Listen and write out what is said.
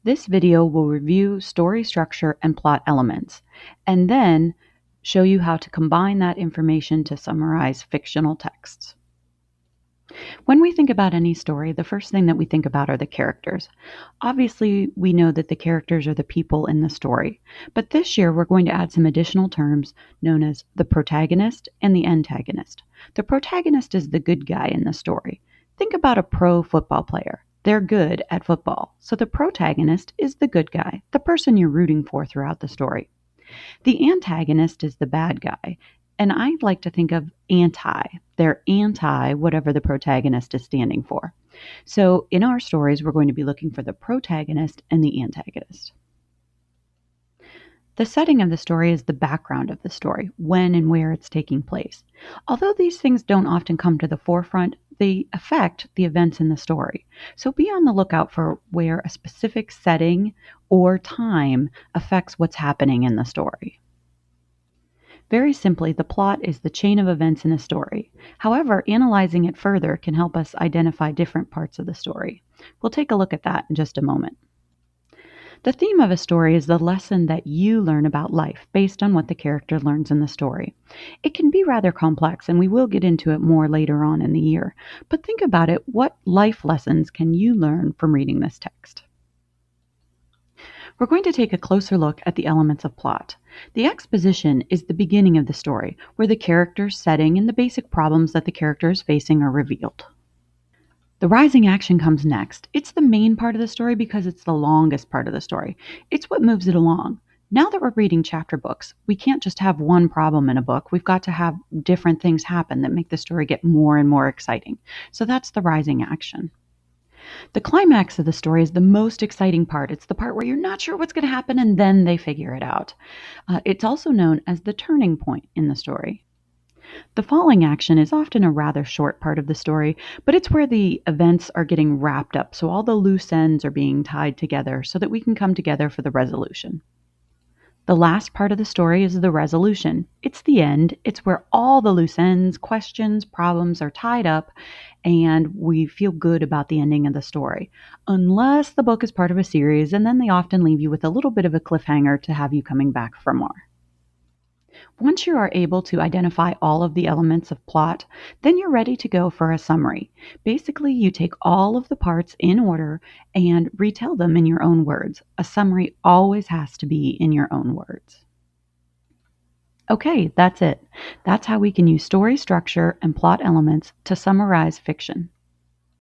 This video will review story structure and plot elements, and then show you how to combine that information to summarize fictional texts. When we think about any story, the first thing that we think about are the characters. Obviously, we know that the characters are the people in the story, but this year we're going to add some additional terms known as the protagonist and the antagonist. The protagonist is the good guy in the story. Think about a pro football player. They're good at football, so the protagonist is the good guy, the person you're rooting for throughout the story. The antagonist is the bad guy, and I like to think of anti. They're anti whatever the protagonist is standing for. So in our stories, we're going to be looking for the protagonist and the antagonist. The setting of the story is the background of the story, when and where it's taking place. Although these things don't often come to the forefront, they affect the events in the story. So be on the lookout for where a specific setting or time affects what's happening in the story. Very simply, the plot is the chain of events in a story. However, analyzing it further can help us identify different parts of the story. We'll take a look at that in just a moment. The theme of a story is the lesson that you learn about life based on what the character learns in the story. It can be rather complex, and we will get into it more later on in the year. But think about it, what life lessons can you learn from reading this text? We're going to take a closer look at the elements of plot. The exposition is the beginning of the story, where the character's setting and the basic problems that the character is facing are revealed. The rising action comes next. It's the main part of the story because it's the longest part of the story. It's what moves it along. Now that we're reading chapter books, we can't just have one problem in a book. We've got to have different things happen that make the story get more and more exciting. So that's the rising action. The climax of the story is the most exciting part. It's the part where you're not sure what's going to happen and then they figure it out. It's also known as the turning point in the story. The falling action is often a rather short part of the story, but it's where the events are getting wrapped up, so all the loose ends are being tied together so that we can come together for the resolution. The last part of the story is the resolution. It's the end. It's where all the loose ends, questions, problems are tied up, and we feel good about the ending of the story. Unless the book is part of a series, and then they often leave you with a little bit of a cliffhanger to have you coming back for more. Once you are able to identify all of the elements of plot, then you're ready to go for a summary. Basically, you take all of the parts in order and retell them in your own words. A summary always has to be in your own words. Okay, that's it. That's how we can use story structure and plot elements to summarize fiction.